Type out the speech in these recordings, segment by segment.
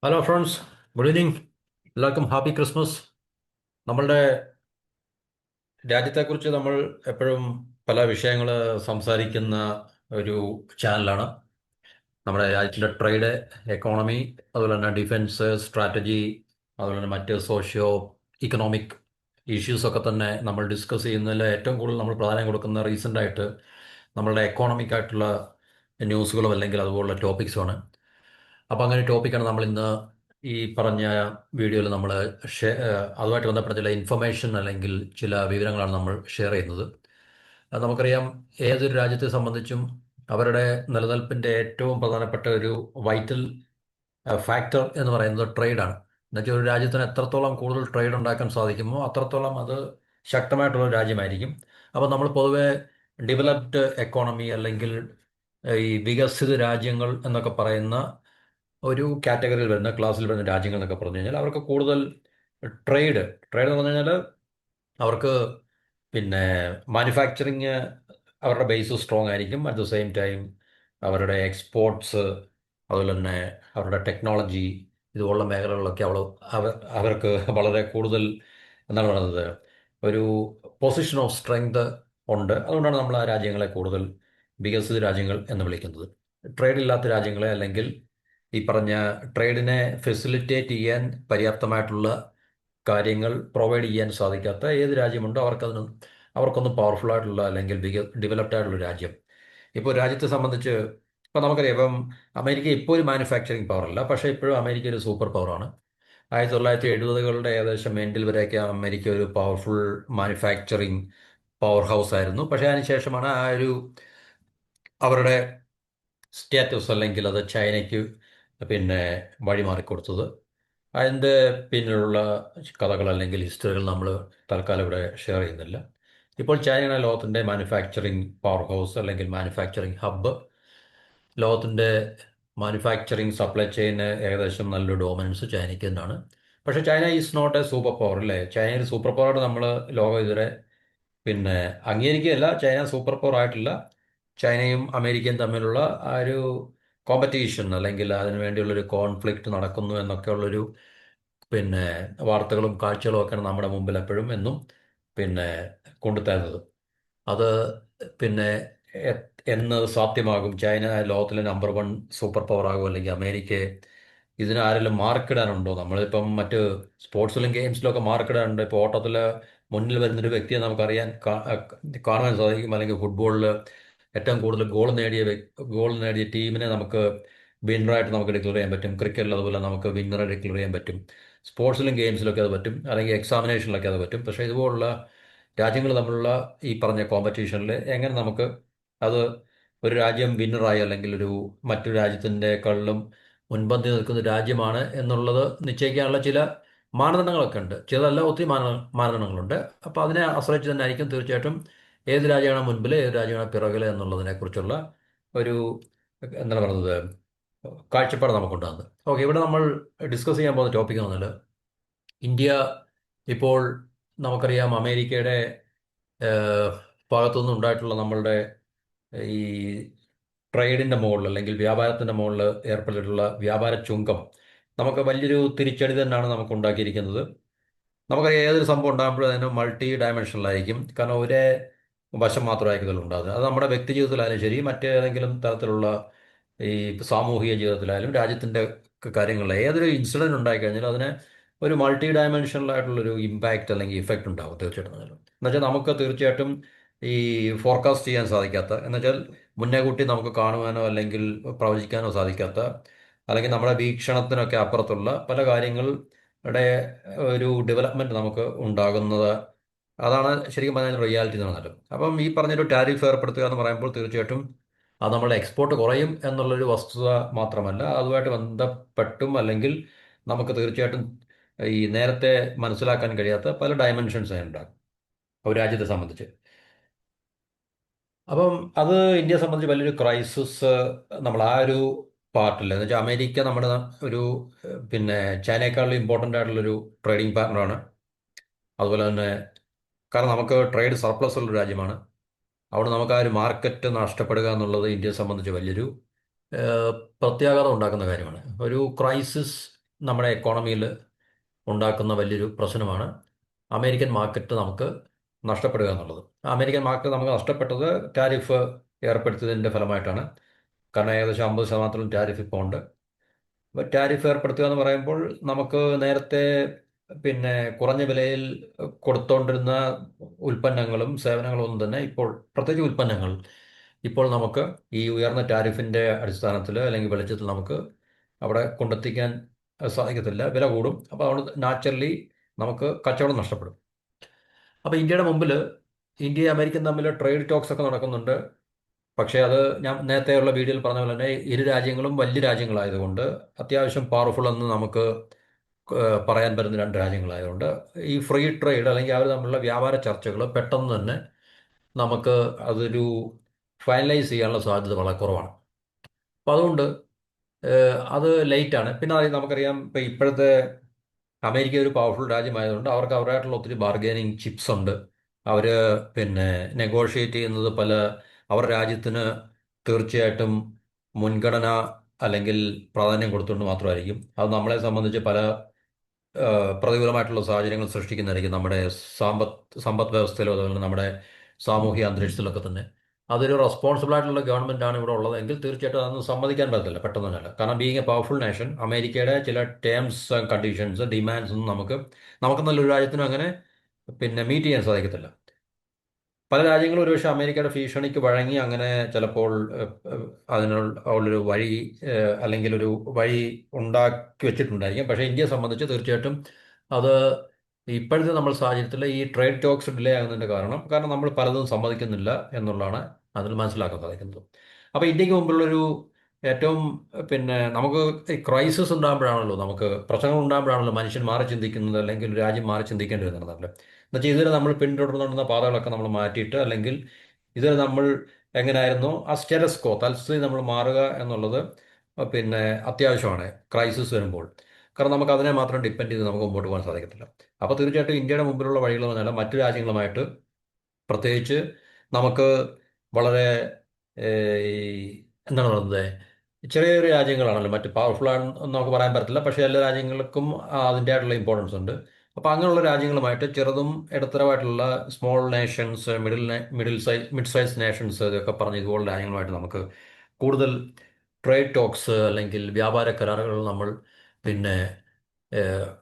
Hello friends, good evening. എല്ലാവർക്കും happy Christmas. നമ്മളുടെ രാജ്യത്തെക്കുറിച്ച് നമ്മൾ എപ്പോഴും പല വിഷയങ്ങൾ സംസാരിക്കുന്ന ഒരു ചാനലാണ്. നമ്മുടെ രാജ്യത്തിൻ്റെ ട്രേഡ്, എക്കോണമി, അതുപോലെ തന്നെ ഡിഫൻസ് സ്ട്രാറ്റജി, അതുപോലെ തന്നെ മറ്റ് സോഷ്യോ ഇക്കണോമിക് ഇഷ്യൂസൊക്കെ തന്നെ നമ്മൾ ഡിസ്കസ് ചെയ്യുന്നതിൽ ഏറ്റവും കൂടുതൽ നമ്മൾ പ്രാധാന്യം കൊടുക്കുന്ന റീസെൻ്റായിട്ട് നമ്മളുടെ എക്കോണമിക് ആയിട്ടുള്ള ന്യൂസുകളും അല്ലെങ്കിൽ അതുപോലുള്ള ടോപ്പിക്സുമാണ്. അപ്പോൾ അങ്ങനെ ടോപ്പിക്കാണ് നമ്മൾ ഇന്ന് ഈ പറഞ്ഞ വീഡിയോയിൽ നമ്മൾ അതുമായിട്ട് ബന്ധപ്പെട്ട ചില ഇൻഫർമേഷൻ അല്ലെങ്കിൽ ചില വിവരങ്ങളാണ് നമ്മൾ ഷെയർ ചെയ്യുന്നത്. അത് നമുക്കറിയാം, ഏതൊരു രാജ്യത്തെ സംബന്ധിച്ചും അവരുടെ നിലനിൽപ്പിൻ്റെ ഏറ്റവും പ്രധാനപ്പെട്ട ഒരു വൈറ്റൽ ഫാക്ടർ എന്ന് പറയുന്നത് ട്രേഡാണ്. എന്നുവെച്ചാൽ ഒരു രാജ്യത്തിന് എത്രത്തോളം കൂടുതൽ ട്രേഡ് ഉണ്ടാക്കാൻ സാധിക്കുമോ അത്രത്തോളം അത് ശക്തമായിട്ടുള്ള ഒരു രാജ്യമായിരിക്കും. അപ്പോൾ നമ്മൾ പൊതുവെ ഡെവലപ്ഡ് എക്കോണമി അല്ലെങ്കിൽ ഈ വികസിത രാജ്യങ്ങൾ എന്നൊക്കെ പറയുന്ന ഒരു കാറ്റഗറിയിൽ വരുന്ന ക്ലാസ്സിൽ വരുന്ന രാജ്യങ്ങൾ എന്നൊക്കെ പറഞ്ഞു കഴിഞ്ഞാൽ അവർക്ക് കൂടുതൽ ട്രേഡ് ട്രേഡ് എന്ന് പറഞ്ഞു കഴിഞ്ഞാൽ അവർക്ക് പിന്നെ മാനുഫാക്ചറിങ് അവരുടെ ബേസ് സ്ട്രോങ് ആയിരിക്കും. അറ്റ് ദ സെയിം ടൈം അവരുടെ എക്സ്പോർട്സ്, അതുപോലെ തന്നെ അവരുടെ ടെക്നോളജി, ഇതുപോലുള്ള മേഖലകളിലൊക്കെ അവർക്ക് വളരെ കൂടുതൽ എന്താണ് പറയുന്നത്, ഒരു പൊസിഷൻ ഓഫ് സ്ട്രെങ്ത് ഉണ്ട്. അതുകൊണ്ടാണ് നമ്മൾ ആ രാജ്യങ്ങളെ കൂടുതൽ വികസിത രാജ്യങ്ങൾ എന്ന് വിളിക്കുന്നത്. ട്രേഡ് ഇല്ലാത്ത രാജ്യങ്ങളെ അല്ലെങ്കിൽ ഈ പറഞ്ഞ ട്രേഡിനെ ഫെസിലിറ്റേറ്റ് ചെയ്യാൻ പര്യാപ്തമായിട്ടുള്ള കാര്യങ്ങൾ പ്രൊവൈഡ് ചെയ്യാൻ സാധിക്കാത്ത ഏത് രാജ്യമുണ്ടോ അവർക്കൊന്നും പവർഫുൾ ആയിട്ടുള്ള അല്ലെങ്കിൽ ഡെവലപ്ഡ് ആയിട്ടുള്ള രാജ്യം. ഇപ്പോൾ രാജ്യത്തെ സംബന്ധിച്ച് ഇപ്പോൾ നമുക്കറിയാം, ഇപ്പം അമേരിക്ക ഇപ്പോൾ ഒരു മാനുഫാക്ചറിങ് പവർ അല്ല, പക്ഷേ ഇപ്പോഴും അമേരിക്ക ഒരു സൂപ്പർ പവറാണ്. 1970കളുടെ ഏകദേശം എൻഡിൽ വരെയൊക്കെ അമേരിക്ക ഒരു പവർഫുൾ മാനുഫാക്ചറിങ് പവർ ഹൗസ് ആയിരുന്നു. പക്ഷേ അതിനുശേഷമാണ് ആ ഒരു അവരുടെ സ്റ്റാറ്റസ് അല്ലെങ്കിൽ അത് ചൈനയ്ക്ക് പിന്നെ വഴിമാറിക്കൊടുത്തത്. അതിൻ്റെ പിന്നിലുള്ള കഥകൾ അല്ലെങ്കിൽ ഹിസ്റ്ററികൾ നമ്മൾ തൽക്കാലം ഇവിടെ ഷെയർ ചെയ്യുന്നില്ല. ഇപ്പോൾ ചൈനയാണ് ലോകത്തിൻ്റെ മാനുഫാക്ചറിങ് പവർ ഹൗസ് അല്ലെങ്കിൽ മാനുഫാക്ചറിങ് ഹബ്ബ്. ലോകത്തിൻ്റെ മാനുഫാക്ചറിങ് സപ്ലൈ ചെയിന് ഏകദേശം നല്ലൊരു ഡോമിനൻസ് ചൈനയ്ക്ക് തന്നെയാണ്. പക്ഷേ China is not a super power അല്ലേ. ചൈന ഒരു സൂപ്പർ പവറായിട്ട് നമ്മൾ ലോകം ഇതുവരെ പിന്നെ അംഗീകരിക്കുകയല്ല. ചൈന സൂപ്പർ പവർ ആയിട്ടില്ല. ചൈനയും അമേരിക്കയും തമ്മിലുള്ള ആ ഒരു കോമ്പറ്റീഷൻ അല്ലെങ്കിൽ അതിനു വേണ്ടിയുള്ളൊരു കോൺഫ്ലിക്റ്റ് നടക്കുന്നു എന്നൊക്കെയുള്ളൊരു പിന്നെ വാർത്തകളും കാഴ്ചകളും ഒക്കെയാണ് നമ്മുടെ മുമ്പിൽ എപ്പോഴും എന്നും പിന്നെ കൊണ്ടുതരുന്നത്. അത് പിന്നെ എ- എന്ന് സാധ്യമാകും ചൈന ലോകത്തിലെ നമ്പർ വൺ സൂപ്പർ പവർ ആകും അല്ലെങ്കിൽ അമേരിക്കയെ ഇതിന് ആരെങ്കിലും മാർക്കിടാനുണ്ടോ? നമ്മളിപ്പം മറ്റ് സ്പോർട്സിലും ഗെയിംസിലും ഒക്കെ മാർക്കിടാനുണ്ട്. ഇപ്പോൾ ഓട്ടത്തിൽ മുന്നിൽ വരുന്നൊരു വ്യക്തിയെ നമുക്കറിയാൻ കാണുവാൻ സാധിക്കും. അല്ലെങ്കിൽ ഫുട്ബോളിൽ ഏറ്റവും കൂടുതൽ ഗോൾ നേടിയ ടീമിനെ നമുക്ക് വിന്നറായിട്ട് നമുക്ക് ഡിക്ലെയർ ചെയ്യാൻ പറ്റും. ക്രിക്കറ്റിൽ അതുപോലെ നമുക്ക് വിന്നറെ ഡിക്ലെയർ ചെയ്യാൻ പറ്റും. സ്പോർട്സിലും ഗെയിംസിലൊക്കെ അത് പറ്റും, അല്ലെങ്കിൽ എക്സാമിനേഷനിലൊക്കെ അത് പറ്റും. പക്ഷേ ഇതുപോലുള്ള രാജ്യങ്ങൾ തമ്മിലുള്ള ഈ പറഞ്ഞ കോമ്പറ്റീഷനിൽ എങ്ങനെ നമുക്ക് അത് ഒരു രാജ്യം വിന്നറായി അല്ലെങ്കിൽ ഒരു മറ്റൊരു രാജ്യത്തിൻ്റെക്കാളിലും മുൻപന്തി നിൽക്കുന്ന രാജ്യമാണ് എന്നുള്ളത് നിശ്ചയിക്കാനുള്ള ചില മാനദണ്ഡങ്ങളൊക്കെ ഉണ്ട്. ചിലതല്ല, ഒത്തിരി മാനദണ്ഡങ്ങളുണ്ട്. അപ്പോൾ അതിനെ ആശ്രയിച്ച് തന്നെ ആയിരിക്കും തീർച്ചയായിട്ടും ഏത് രാജ്യമാണ് മുൻപിൽ ഏത് രാജ്യമാണ് പിറകിൽ എന്നുള്ളതിനെക്കുറിച്ചുള്ള ഒരു എന്താണ് പറയുന്നത് കാഴ്ചപ്പാട് നമുക്കുണ്ടാകുന്നത്. ഓക്കെ, ഇവിടെ നമ്മൾ ഡിസ്കസ് ചെയ്യാൻ പോകുന്ന ടോപ്പിക് എന്ന് പറഞ്ഞാൽ ഇന്ത്യ ഇപ്പോൾ നമുക്കറിയാം അമേരിക്കയുടെ ഏഹ്, ഭാഗത്തുനിന്ന് ഉണ്ടായിട്ടുള്ള നമ്മളുടെ ഈ ട്രേഡിൻ്റെ മുകളിൽ അല്ലെങ്കിൽ വ്യാപാരത്തിൻ്റെ മുകളിൽ ഏർപ്പെട്ടിട്ടുള്ള വ്യാപാര ചുങ്കം നമുക്ക് വലിയൊരു തിരിച്ചടി തന്നെയാണ് നമുക്ക് ഉണ്ടാക്കിയിരിക്കുന്നത്. നമുക്കറിയാം, ഏതൊരു സംഭവം ഉണ്ടാകുമ്പോഴും അതിന് മൾട്ടി ഡയമെൻഷനിലായിരിക്കും. കാരണം ഒരേ വശം മാത്രമായിരിക്കും ഇതിലുണ്ടാകുന്നത്. അത് നമ്മുടെ വ്യക്തി ജീവിതത്തിലായാലും ശരി, മറ്റേതെങ്കിലും തരത്തിലുള്ള ഈ സാമൂഹിക ജീവിതത്തിലായാലും രാജ്യത്തിൻ്റെ കാര്യങ്ങളിൽ ഏതൊരു ഇൻസിഡൻറ്റ് ഉണ്ടായിക്കഴിഞ്ഞാലും അതിന് ഒരു മൾട്ടി ഡയമെൻഷനലായിട്ടുള്ളൊരു ഇമ്പാക്റ്റ് അല്ലെങ്കിൽ ഇഫക്റ്റ് ഉണ്ടാകും തീർച്ചയായിട്ടും അതിൽ. എന്നുവെച്ചാൽ നമുക്ക് തീർച്ചയായിട്ടും ഈ ഫോർകാസ്റ്റ് ചെയ്യാൻ സാധിക്കാത്ത, എന്നുവെച്ചാൽ മുന്നേ കൂട്ടി നമുക്ക് കാണുവാനോ അല്ലെങ്കിൽ പ്രവചിക്കാനോ സാധിക്കാത്ത, അല്ലെങ്കിൽ നമ്മുടെ വീക്ഷണത്തിനൊക്കെ അപ്പുറത്തുള്ള പല കാര്യങ്ങളുടെ ഒരു ഡെവലപ്മെൻറ്റ് നമുക്ക് ഉണ്ടാകുന്നത്. അതാണ് ശരിക്കും പറഞ്ഞാൽ റിയാലിറ്റി എന്ന് പറഞ്ഞാലും. അപ്പം ഈ പറഞ്ഞൊരു ടാരിഫ് ഏർപ്പെടുത്തുക എന്ന് പറയുമ്പോൾ തീർച്ചയായിട്ടും അത് നമ്മുടെ എക്സ്പോർട്ട് കുറയും എന്നുള്ളൊരു വസ്തുത മാത്രമല്ല, അതുമായിട്ട് ബന്ധപ്പെട്ടും അല്ലെങ്കിൽ നമുക്ക് തീർച്ചയായിട്ടും ഈ നേരത്തെ മനസ്സിലാക്കാൻ കഴിയാത്ത പല ഡയമെൻഷൻസ് അതിനുണ്ടാകും ഒരു രാജ്യത്തെ സംബന്ധിച്ച്. അപ്പം അത് ഇന്ത്യയെ സംബന്ധിച്ച് വലിയൊരു ക്രൈസിസ് നമ്മൾ ആ ഒരു പാർട്ടിൽ എന്ന് വെച്ചാൽ അമേരിക്ക നമ്മുടെ ഒരു പിന്നെ ചൈനയെക്കാളും ഇമ്പോർട്ടൻ്റ് ആയിട്ടുള്ളൊരു ട്രേഡിംഗ് പാർട്ണറാണ്. അതുപോലെ തന്നെ കാരണം നമുക്ക് ട്രേഡ് സർപ്ലസ് ഉള്ള രാജ്യമാണ്. അവിടെ നമുക്ക് ആ ഒരു മാർക്കറ്റ് നഷ്ടപ്പെടുക എന്നുള്ളത് ഇന്ത്യയെ സംബന്ധിച്ച് വലിയൊരു ഏഹ്, പ്രത്യാഘാതം ഉണ്ടാക്കുന്ന കാര്യമാണ്. ഒരു ക്രൈസിസ് നമ്മുടെ എക്കോണമിയിൽ ഉണ്ടാക്കുന്ന വലിയൊരു പ്രശ്നമാണ് അമേരിക്കൻ മാർക്കറ്റ് നമുക്ക് നഷ്ടപ്പെടുക എന്നുള്ളത്. അമേരിക്കൻ മാർക്കറ്റ് നമുക്ക് നഷ്ടപ്പെട്ടത് ടാരിഫ് ഏർപ്പെടുത്തിയതിൻ്റെ ഫലമായിട്ടാണ്. കാരണം ഏകദേശം 50%-ത്തോളം ടാരിഫ് ഇപ്പോൾ ഉണ്ട്. അപ്പോൾ ടാരിഫ് ഏർപ്പെടുത്തുക എന്ന് പറയുമ്പോൾ നമുക്ക് നേരത്തെ പിന്നെ കുറഞ്ഞ വിലയിൽ കൊടുത്തുകൊണ്ടിരുന്ന ഉൽപ്പന്നങ്ങളും സേവനങ്ങളും ഒന്നും തന്നെ ഇപ്പോൾ, പ്രത്യേകിച്ച് ഉൽപ്പന്നങ്ങൾ, ഇപ്പോൾ നമുക്ക് ഈ ഉയർന്ന ടാരിഫിൻ്റെ അടിസ്ഥാനത്തിൽ അല്ലെങ്കിൽ വെളിച്ചത്തിൽ നമുക്ക് അവിടെ കൊണ്ടെത്തിക്കാൻ സാധിക്കത്തില്ല. വില കൂടും. അപ്പോൾ അതുകൊണ്ട് നാച്ചുറലി നമുക്ക് കച്ചവടം നഷ്ടപ്പെടും. അപ്പോൾ ഇന്ത്യയുടെ മുമ്പിൽ ഇന്ത്യയും അമേരിക്കയും തമ്മിൽ ട്രേഡ് ടോക്സ് ഒക്കെ നടക്കുന്നുണ്ട്. പക്ഷേ അത് ഞാൻ നേരത്തെയുള്ള വീഡിയോയിൽ പറഞ്ഞ പോലെ തന്നെ ഇരു രാജ്യങ്ങളും വലിയ രാജ്യങ്ങളായതുകൊണ്ട്, അത്യാവശ്യം പവർഫുൾ എന്ന് നമുക്ക് പറയാൻ പറ്റുന്ന രണ്ട് രാജ്യങ്ങളായതുകൊണ്ട് ഈ ഫ്രീ ട്രേഡ് അല്ലെങ്കിൽ അവർ തമ്മിലുള്ള വ്യാപാര ചർച്ചകൾ പെട്ടെന്ന് തന്നെ നമുക്ക് അതൊരു ഫൈനലൈസ് ചെയ്യാനുള്ള സാധ്യത വളരെ കുറവാണ്. അപ്പോൾ അതുകൊണ്ട് അത് ലേറ്റാണ്. പിന്നെ അത് നമുക്കറിയാം, ഇപ്പോൾ ഇപ്പോഴത്തെ അമേരിക്ക ഒരു പവർഫുൾ രാജ്യമായതുകൊണ്ട് അവർക്ക് അവരായിട്ടുള്ള ഒത്തിരി ബാർഗൈനിങ് ചിപ്സ് ഉണ്ട്. അവർ പിന്നെ നെഗോഷിയേറ്റ് ചെയ്യുന്നത് അവരുടെ രാജ്യത്തിന് തീർച്ചയായിട്ടും മുൻഗണന അല്ലെങ്കിൽ പ്രാധാന്യം കൊടുത്തുകൊണ്ട് മാത്രമായിരിക്കും. അത് നമ്മളെ സംബന്ധിച്ച് പല പ്രതികൂലമായിട്ടുള്ള സാഹചര്യങ്ങൾ സൃഷ്ടിക്കുന്നതായിരിക്കും നമ്മുടെ സമ്പദ് വ്യവസ്ഥയിലോ അതുപോലെ നമ്മുടെ സാമൂഹിക അന്തരീക്ഷത്തിലൊക്കെ തന്നെ. അതൊരു റെസ്പോൺസിബിൾ ആയിട്ടുള്ള ഗവൺമെൻറ് ആണ് ഇവിടെ ഉള്ളത് എങ്കിൽ തീർച്ചയായിട്ടും അതൊന്നും സമ്മതിക്കാൻ പറ്റത്തില്ല പെട്ടെന്ന് തന്നെയല്ല. കാരണം ബീങ് എ പവർഫുൾ നേഷൻ, അമേരിക്കയുടെ ചില ടേംസ് ആൻഡ് കണ്ടീഷൻസ്, ഡിമാൻഡ്സ് ഒന്നും നമുക്ക് നല്ലൊരു രാജ്യത്തിനും അങ്ങനെ പിന്നെ മീറ്റ് ചെയ്യാൻ സാധിക്കത്തില്ല. പല രാജ്യങ്ങളും ഒരുപക്ഷെ അമേരിക്കയുടെ ഭീഷണിക്ക് വഴങ്ങി അങ്ങനെ ചിലപ്പോൾ അതിനുള്ളൊരു വഴി അല്ലെങ്കിൽ ഒരു വഴി ഉണ്ടാക്കി വെച്ചിട്ടുണ്ടായിരിക്കും. പക്ഷേ ഇന്ത്യയെ സംബന്ധിച്ച് തീർച്ചയായിട്ടും അത് ഇപ്പോഴത്തെ നമ്മൾ സാഹചര്യത്തിൽ ഈ ട്രേഡ് ടോക്സ് ഡിലേ ആകുന്നതിൻ്റെ കാരണം നമ്മൾ പലതും സമ്മതിക്കുന്നില്ല എന്നുള്ളതാണ് അതിൽ മനസ്സിലാക്കാൻ സാധിക്കുന്നത്. അപ്പോൾ ഇന്ത്യക്ക് മുമ്പിലുള്ളൊരു ഏറ്റവും പിന്നെ നമുക്ക് ഈ ക്രൈസിസ് ഉണ്ടാകുമ്പോഴാണല്ലോ, നമുക്ക് പ്രശ്നങ്ങൾ ഉണ്ടാകുമ്പോഴാണല്ലോ മനുഷ്യൻ മാറി ചിന്തിക്കുന്നത് അല്ലെങ്കിൽ ഒരു രാജ്യം മാറി ചിന്തിക്കേണ്ടി വരുന്നത്. എന്നുവെച്ചാൽ ഇതുവരെ നമ്മൾ പിന്തുടർന്നുകൊണ്ടിരുന്ന പാതകളൊക്കെ നമ്മൾ മാറ്റിയിട്ട്, അല്ലെങ്കിൽ ഇതുവരെ നമ്മൾ എങ്ങനെയായിരുന്നു ആ സ്റ്റേറ്റസ് കോ തൽസ്ഥിതി നമ്മൾ മാറുക എന്നുള്ളത് പിന്നെ അത്യാവശ്യമാണ് ക്രൈസിസ് വരുമ്പോൾ. കാരണം നമുക്ക് അതിനെ മാത്രം ഡിപ്പെൻഡ് ചെയ്ത് നമുക്ക് മുമ്പോട്ട് പോകാൻ സാധിക്കത്തില്ല. അപ്പോൾ തീർച്ചയായിട്ടും ഇന്ത്യയുടെ മുമ്പിലുള്ള വഴികൾ എന്ന് പറഞ്ഞാൽ മറ്റു രാജ്യങ്ങളുമായിട്ട്, പ്രത്യേകിച്ച് നമുക്ക് വളരെ ഈ എന്താണ് പറയുന്നത്, ചെറിയ ചെറിയ രാജ്യങ്ങളാണല്ലോ, മറ്റ് പവർഫുൾ ആണെന്ന് നമുക്ക് പറയാൻ പറ്റില്ല. പക്ഷേ എല്ലാ രാജ്യങ്ങൾക്കും അതിൻ്റെതായിട്ടുള്ള ഇമ്പോർട്ടൻസ് ഉണ്ട്. അപ്പോൾ അങ്ങനെയുള്ള രാജ്യങ്ങളുമായിട്ട് ചെറുതും ഇടത്തരമായിട്ടുള്ള small nations, mid size nations, ഇതൊക്കെ പറഞ്ഞ് ഇതുപോലുള്ള രാജ്യങ്ങളുമായിട്ട് നമുക്ക് കൂടുതൽ ട്രേഡ് ടോക്സ് അല്ലെങ്കിൽ വ്യാപാര കരാറുകൾ നമ്മൾ പിന്നെ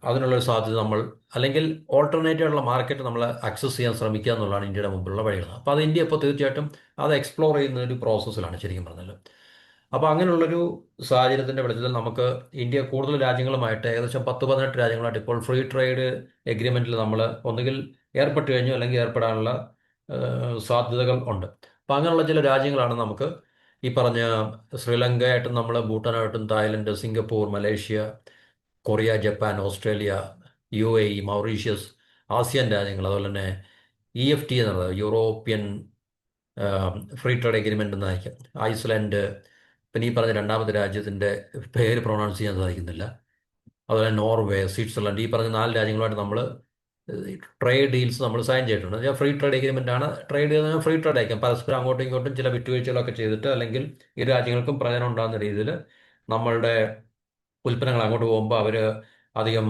അതിനുള്ളൊരു സാധ്യത നമ്മൾ, അല്ലെങ്കിൽ ഓൾട്ടർനേറ്റീവ് ആയിട്ടുള്ള മാർക്കറ്റ് നമ്മൾ അക്സസ് ചെയ്യാൻ ശ്രമിക്കുക എന്നുള്ളതാണ് ഇന്ത്യയുടെ മുമ്പിലുള്ള വഴികൾ. അപ്പോൾ അത് ഇന്ത്യ ഇപ്പോൾ തീർച്ചയായിട്ടും അത് എക്സ്പ്ലോർ ചെയ്യുന്ന ഒരു പ്രോസസ്സിലാണ് ശരിക്കും പറഞ്ഞാൽ. അപ്പോൾ അങ്ങനെയുള്ളൊരു സാഹചര്യത്തിൻ്റെ വെളിച്ചത്തിൽ നമുക്ക് ഇന്ത്യ കൂടുതൽ രാജ്യങ്ങളുമായിട്ട്, ഏകദേശം 10-18 രാജ്യങ്ങളായിട്ട് ഇപ്പോൾ ഫ്രീ ട്രേഡ് എഗ്രിമെൻറ്റിൽ നമ്മൾ ഒന്നുകിൽ ഏർപ്പെട്ട് കഴിഞ്ഞു അല്ലെങ്കിൽ ഏർപ്പെടാനുള്ള സാധ്യതകൾ ഉണ്ട്. അപ്പോൾ അങ്ങനെയുള്ള ചില രാജ്യങ്ങളാണ് നമുക്ക് ഈ പറഞ്ഞ ശ്രീലങ്കയായിട്ടും നമ്മൾ ഭൂട്ടാനായിട്ടും Thailand, Singapore, Malaysia, Korea, Japan, Australia, UAE, Mauritius, ASEAN രാജ്യങ്ങൾ, അതുപോലെ തന്നെ EFTA എന്ന് പറയുന്നത് യൂറോപ്യൻ ഫ്രീ ട്രേഡ് എഗ്രിമെൻ്റ് എന്നായിരിക്കും, ഐസ്ലാൻഡ്, പിന്നെ ഈ പറഞ്ഞ രണ്ടാമത്തെ രാജ്യത്തിൻ്റെ പേര് പ്രൊണൗൺസ് ചെയ്യാൻ സാധിക്കുന്നില്ല, അതുപോലെ നോർവേ, സ്വിറ്റ്സർലൻഡ്, ഈ പറഞ്ഞ 4 രാജ്യങ്ങളുമായിട്ട് നമ്മൾ ട്രേഡ് ഡീൽസ് നമ്മൾ സൈൻ ചെയ്തിട്ടുണ്ട്. എന്നുവെച്ചാൽ ഫ്രീ ട്രേഡ് എഗ്രിമെൻ്റ് ആണ്. ട്രേഡ് ചെയ്താൽ ഫ്രീ ട്രേഡ് ആയിരിക്കും, പരസ്പരം അങ്ങോട്ടും ഇങ്ങോട്ടും ചില വിട്ടുവീഴ്ചകളൊക്കെ ചെയ്തിട്ട്, അല്ലെങ്കിൽ ഇരു രാജ്യങ്ങൾക്കും പ്രയോജനം ഉണ്ടാകുന്ന രീതിയിൽ നമ്മളുടെ ഉൽപ്പന്നങ്ങൾ അങ്ങോട്ട് പോകുമ്പോൾ അവർ അധികം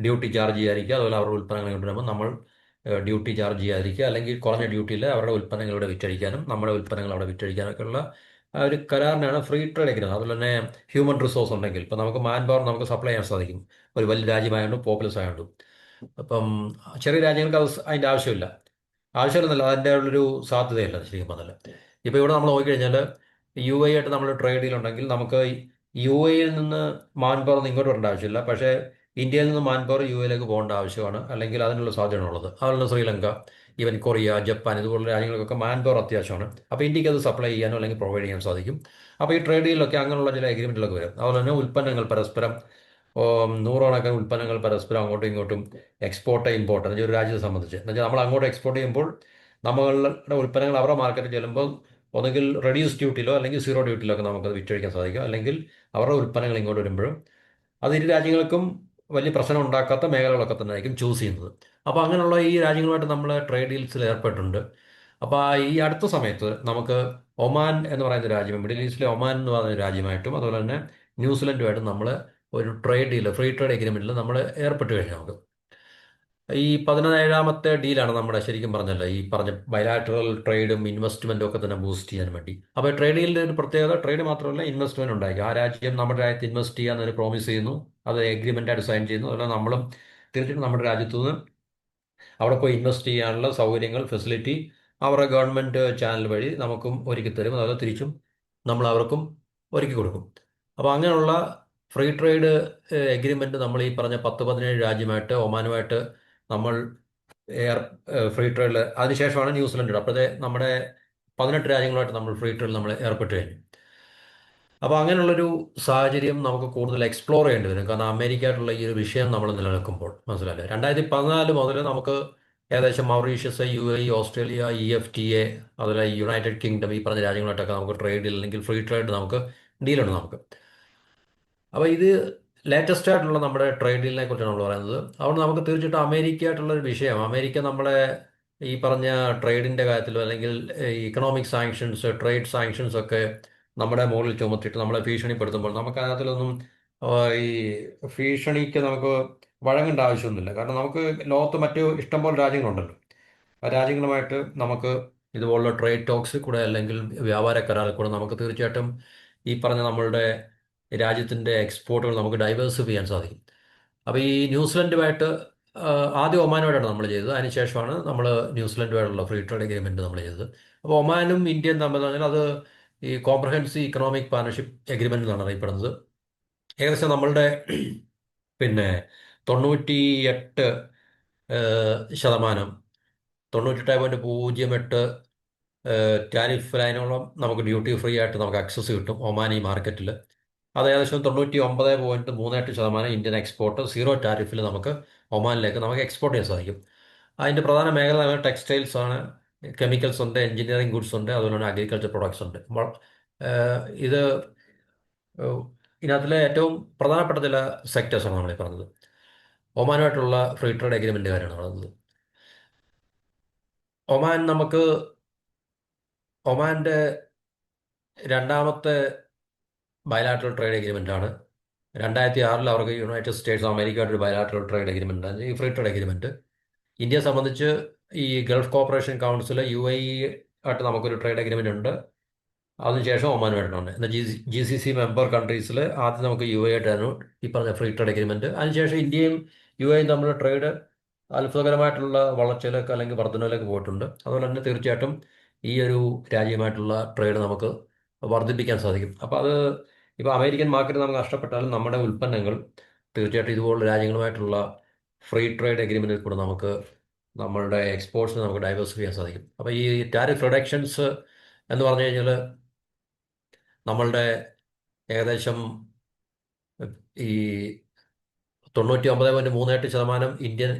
ഡ്യൂട്ടി ചാർജ് ചെയ്യാതിരിക്കുക, അതുപോലെ അവരുടെ ഉൽപ്പന്നങ്ങൾ ഇങ്ങോട്ട് വരുമ്പോൾ നമ്മൾ ഡ്യൂട്ടി ചാർജ് ചെയ്യാതിരിക്കുക, അല്ലെങ്കിൽ കുറഞ്ഞ ഡ്യൂട്ടിയിൽ അവരുടെ ഉൽപ്പന്നങ്ങൾ ഇവിടെ വിറ്റഴിക്കാനും നമ്മുടെ ഉൽപ്പന്നങ്ങൾ അവിടെ വിറ്റഴിക്കാനൊക്കെ ഉള്ള ഒരു കരാറിനാണ് ഫ്രീ ട്രേഡ് എഗ്രിമെന്റ്. അതുപോലെ തന്നെ ഹ്യൂമൻ റിസോഴ്സ് ഉണ്ടെങ്കിൽ ഇപ്പോൾ നമുക്ക് മാൻ പവർ നമുക്ക് സപ്ലൈ ചെയ്യാൻ സാധിക്കും, ഒരു വലിയ രാജ്യമായതുകൊണ്ടും പോപ്പുലസ് ആയതുകൊണ്ടും. അപ്പം ചെറിയ രാജ്യങ്ങൾക്ക് അതിൻ്റെ ആവശ്യമില്ലെന്നല്ല, അതിൻ്റെ ഉള്ളൊരു സാധ്യതയല്ല ശരിക്കും പറഞ്ഞാൽ. ഇപ്പോൾ ഇവിടെ നമ്മൾ നോക്കിക്കഴിഞ്ഞാൽ UAE ആയിട്ട് നമ്മൾ ട്രേഡ് ഡീലുണ്ടെങ്കിൽ നമുക്ക് UAEയിൽ നിന്ന് മാൻ പവർ ഇങ്ങോട്ട് വരേണ്ട ആവശ്യമില്ല. പക്ഷേ ഇന്ത്യയിൽ നിന്ന് മാൻ പവർ UAEയിലേക്ക് പോകേണ്ട ആവശ്യമാണ്, അല്ലെങ്കിൽ അതിനുള്ള സാധ്യതയാണുള്ളത്. അതുപോലെ ശ്രീലങ്ക, ഈവൻ കൊറിയ, ജപ്പാൻ, ഇതുപോലുള്ള രാജ്യങ്ങൾക്കൊക്കെ മാൻ പവർ അത്യാവശ്യമാണ്. അപ്പോൾ ഇന്ത്യക്ക് അത് സപ്ലൈ ചെയ്യാനോ അല്ലെങ്കിൽ പ്രൊവൈഡ് ചെയ്യാൻ സാധിക്കും. അപ്പോൾ ഈ ട്രേഡ് ഡീലിലൊക്കെ അങ്ങനെയുള്ള ചില എഗ്രിമെൻറ്റിലൊക്കെ വരും. അതുപോലെ തന്നെ ഉൽപ്പന്നങ്ങൾ പരസ്പരം നൂറുകണക്കിന് ഉൽപ്പന്നങ്ങൾ പരസ്പരം അങ്ങോട്ടും ഇങ്ങോട്ടും എക്സ്പോർട്ട് ഇമ്പോർട്ട്, എന്നുവെച്ചാൽ ഒരു രാജ്യത്തെ സംബന്ധിച്ച്, എന്നുവെച്ചാൽ നമ്മൾ അങ്ങോട്ട് എക്സ്പോർട്ട് ചെയ്യുമ്പോൾ നമ്മളുടെ ഉൽപ്പന്നങ്ങൾ അവരുടെ മാർക്കറ്റിൽ ചെല്ലുമ്പോൾ ഒന്നുകിൽ റെഡ്യൂസ് ഡ്യൂട്ടിയിലോ അല്ലെങ്കിൽ സീറോ ഡ്യൂട്ടിയിലോ ഒക്കെ നമുക്കത് വിറ്റഴിക്കാൻ സാധിക്കും, അല്ലെങ്കിൽ അവരുടെ ഉൽപ്പന്നങ്ങൾ ഇങ്ങോട്ട് വരുമ്പോഴും അത് ഇരു രാജ്യങ്ങൾക്കും വലിയ പ്രശ്നം ഉണ്ടാക്കാത്ത മേഖലകളൊക്കെ തന്നെ ആയിരിക്കും ചൂസ് ചെയ്യുന്നത്. അപ്പോൾ അങ്ങനെയുള്ള ഈ രാജ്യങ്ങളുമായിട്ട് നമ്മൾ ട്രേഡ് ഡീൽസിൽ ഏർപ്പെട്ടിട്ടുണ്ട്. അപ്പോൾ ഈ അടുത്ത സമയത്ത് നമുക്ക് ഒമാൻ എന്ന് പറയുന്ന രാജ്യം, മിഡിൽ ഈസ്റ്റിലെ ഒമാൻ എന്ന് പറയുന്ന രാജ്യമായിട്ടും അതുപോലെ തന്നെ ന്യൂസിലൻഡുമായിട്ടും നമ്മൾ ഒരു ട്രേഡ് ഡീൽ, ഫ്രീ ട്രേഡ് എഗ്രിമെന്റിൽ നമ്മൾ ഏർപ്പെട്ട് കഴിഞ്ഞു നമുക്ക്. ഈ 17ാമത്തെ ഡീലാണ് നമ്മുടെ, ശരിക്കും പറഞ്ഞല്ലോ, ഈ പറഞ്ഞ ബയലാറ്ററൽ ട്രേഡും ഇൻവെസ്റ്റ്മെന്റും ഒക്കെ തന്നെ ബൂസ്റ്റ് ചെയ്യാൻ വേണ്ടി. അപ്പോൾ ട്രേഡ് ഡീലിന്റെ ഒരു പ്രത്യേകത, ട്രേഡ് മാത്രമല്ല ഇൻവെസ്റ്റ്മെന്റ് ഉണ്ടായിരിക്കും. ആ രാജ്യം നമ്മുടെ രാജ്യത്ത് ഇൻവെസ്റ്റ് ചെയ്യാൻ പ്രോമിസ് ചെയ്യുന്നു, അത് എഗ്രിമെന്റ് ആയിട്ട് സൈൻ ചെയ്യുന്നു. അതുപോലെ നമ്മളും തീർച്ചയായിട്ടും നമ്മുടെ രാജ്യത്തു നിന്ന് അവിടെ പോയി ഇൻവെസ്റ്റ് ചെയ്യാനുള്ള സൗകര്യങ്ങൾ, ഫെസിലിറ്റി അവരുടെ ഗവൺമെന്റ് ചാനൽ വഴി നമുക്കും ഒരുക്കി തരും. അതുപോലെ തിരിച്ചും നമ്മൾ അവർക്കും ഒരുക്കി കൊടുക്കും. അപ്പോൾ അങ്ങനെയുള്ള ഫ്രീ ട്രേഡ് എഗ്രിമെന്റ് നമ്മൾ ഈ പറഞ്ഞ 10-17 രാജ്യമായിട്ട്, ഒമാനുമായിട്ട് നമ്മൾ എയർ ഫ്രീ ട്രേഡിൽ, അതിനുശേഷമാണ് ന്യൂസിലൻഡ്. അപ്പോഴത്തെ നമ്മുടെ 18 രാജ്യങ്ങളുമായിട്ട് നമ്മൾ ഫ്രീ ട്രേഡിൽ നമ്മൾ ഏർപ്പെട്ട് കഴിഞ്ഞു. അപ്പോൾ അങ്ങനെയുള്ളൊരു സാഹചര്യം നമുക്ക് കൂടുതൽ എക്സ്പ്ലോർ ചെയ്യേണ്ടി വരും. കാരണം അമേരിക്കയായിട്ടുള്ള ഈ ഒരു വിഷയം നമ്മൾ നിലനിൽക്കുമ്പോൾ, മനസ്സിലായില്ലേ, 2014 മുതൽ നമുക്ക് ഏകദേശം മൗറീഷ്യസ്, UAE, ഓസ്ട്രേലിയ, EFTA, അതുപോലെ യുണൈറ്റഡ് കിങ്ഡം, ഈ പറഞ്ഞ രാജ്യങ്ങളായിട്ടൊക്കെ നമുക്ക് ട്രേഡിൽ അല്ലെങ്കിൽ ഫ്രീ ട്രേഡ് നമുക്ക് ഡീലുണ്ട് നമുക്ക്. അപ്പോൾ ഇത് ലേറ്റസ്റ്റ് ആയിട്ടുള്ള നമ്മുടെ ട്രേഡ് ഡീലിനെ കുറിച്ചാണ് നമ്മൾ പറയുന്നത്. അതുകൊണ്ട് നമുക്ക് തീർച്ചയായിട്ടും അമേരിക്കയായിട്ടുള്ള ഒരു വിഷയം, അമേരിക്ക നമ്മളെ ഈ പറഞ്ഞ ട്രേഡിൻ്റെ കാര്യത്തിലോ അല്ലെങ്കിൽ ഇക്കണോമിക് സാങ്ഷൻസ്, ട്രേഡ് സാങ്ഷൻസ് ഒക്കെ നമ്മുടെ മുകളിൽ ചുമത്തിയിട്ട് നമ്മളെ ഭീഷണിപ്പെടുത്തുമ്പോൾ നമുക്ക് അതിനകത്തിലൊന്നും ആ, ഈ ഭീഷണിക്ക് നമുക്ക് വഴങ്ങേണ്ട ആവശ്യമൊന്നുമില്ല. കാരണം നമുക്ക് ലോകത്ത് മറ്റ് ഇഷ്ടംപോലെ രാജ്യങ്ങളുണ്ടല്ലോ. ആ രാജ്യങ്ങളുമായിട്ട് നമുക്ക് ഇതുപോലുള്ള ട്രേഡ് ടോക്സിൽ കൂടെ അല്ലെങ്കിൽ വ്യാപാര കരാറിൽ കൂടെ നമുക്ക് തീർച്ചയായിട്ടും ഈ പറഞ്ഞ നമ്മളുടെ രാജ്യത്തിൻ്റെ എക്സ്പോർട്ടുകൾ നമുക്ക് ഡൈവേഴ്സിഫൈ ചെയ്യാൻ സാധിക്കും. അപ്പോൾ ഈ ന്യൂസിലൻഡുമായിട്ട് ആ, ആദ്യം ഒമാനുമായിട്ടാണ് നമ്മൾ ചെയ്തത്. അതിനുശേഷമാണ് നമ്മൾ ന്യൂസിലൻഡുമായിട്ടുള്ള ഫ്രീ ട്രേഡ് എഗ്രിമെൻറ്റ് നമ്മൾ ചെയ്തത്. അപ്പോൾ ഒമാനും ഇന്ത്യയും തമ്മിൽ പറഞ്ഞാൽ അത് ഈ കോംപ്രഹെൻസീവ് ഇക്കണോമിക് പാർട്ണർഷിപ്പ് എഗ്രിമെൻ്റ് എന്നാണ് അറിയപ്പെടുന്നത്. ഏകദേശം നമ്മളുടെ പിന്നെ 98 ശതമാനം, 98.08 ടാരിഫ് ലൈനോളം നമുക്ക് ഡ്യൂട്ടി ഫ്രീ ആയിട്ട് നമുക്ക് ആക്സസ് കിട്ടും ഒമാനി മാർക്കറ്റിൽ. അത് ഏകദേശം 99.38% ഇന്ത്യൻ എക്സ്പോർട്ട് സീറോ ടാരിഫിൽ നമുക്ക് ഒമാനിലേക്ക് നമുക്ക് എക്സ്പോർട്ട് ചെയ്യാൻ സാധിക്കും. അതിൻ്റെ പ്രധാന മേഖല ടെക്സ്റ്റൈൽസ് ആണ്, കെമിക്കൽസ് ഉണ്ട്, എഞ്ചിനീയറിംഗ് ഗുഡ്സ് ഉണ്ട്, അതുപോലെ തന്നെ അഗ്രികൾച്ചർ പ്രൊഡക്ട്സ് ഉണ്ട്. ഇത് ഏഹ്, ഇതിനകത്തിലെ ഏറ്റവും പ്രധാനപ്പെട്ട ചില സെക്ടേഴ്സാണ് നമ്മൾ ഈ പറഞ്ഞത്. ഒമാനുമായിട്ടുള്ള ഫ്രീ ട്രേഡ് എഗ്രിമെൻ്റ് കാര്യമാണ് പറയുന്നത്. ഒമാൻ നമുക്ക്, ഒമാൻ്റെ രണ്ടാമത്തെ ബയലാറ്ററൽ ട്രേഡ് എഗ്രിമെൻ്റ് ആണ്. 2006 അവർക്ക് യുണൈറ്റഡ് സ്റ്റേറ്റ്സ് അമേരിക്കയായിട്ടൊരു ബയലാറ്ററൽ ട്രേഡ് എഗ്രിമെൻ്റ് ആണ് ഈ ഫ്രീ ട്രേഡ് എഗ്രിമെൻറ്റ്. ഇന്ത്യയെ സംബന്ധിച്ച് ഈ ഗൾഫ് കോപ്പറേഷൻ കൗൺസിൽ UAE ആയിട്ട് നമുക്കൊരു ട്രേഡ് എഗ്രിമെൻ്റ് ഉണ്ട്. അതിനുശേഷം ഒമാനുമായിട്ടാണ്. എന്നാൽ GCC മെമ്പർ കൺട്രീസിൽ ആദ്യം നമുക്ക് UAE ആയിട്ടായിരുന്നു ഈ പറഞ്ഞ ഫ്രീ ട്രേഡ് എഗ്രിമെൻറ്റ്. അതിനുശേഷം ഇന്ത്യയും UAE തമ്മിലുള്ള ട്രേഡ് അത്ഭുതകരമായിട്ടുള്ള വളർച്ചയിലേക്ക് അല്ലെങ്കിൽ വർധനയിലേക്ക് പോയിട്ടുണ്ട്. അതുപോലെ തന്നെ തീർച്ചയായിട്ടും ഈ ഒരു രാജ്യമായിട്ടുള്ള ട്രേഡ് നമുക്ക് വർദ്ധിപ്പിക്കാൻ സാധിക്കും. അപ്പോൾ അത് ഇപ്പോൾ അമേരിക്കൻ മാർക്കറ്റ് നമുക്ക് നഷ്ടപ്പെട്ടാലും നമ്മുടെ ഉൽപ്പന്നങ്ങൾ തീർച്ചയായിട്ടും ഇതുപോലുള്ള രാജ്യങ്ങളുമായിട്ടുള്ള ഫ്രീ ട്രേഡ് എഗ്രിമെൻറ്റിൽ കൂടെ നമുക്ക് നമ്മളുടെ എക്സ്പോർട്സിനെ നമുക്ക് ഡൈവേഴ്സിഫൈ ചെയ്യാൻ സാധിക്കും. അപ്പോൾ ഈ ടാരിഫ് റിഡക്ഷൻസ് എന്ന് പറഞ്ഞു കഴിഞ്ഞാൽ നമ്മളുടെ ഏകദേശം ഈ 99.38% ഇന്ത്യൻ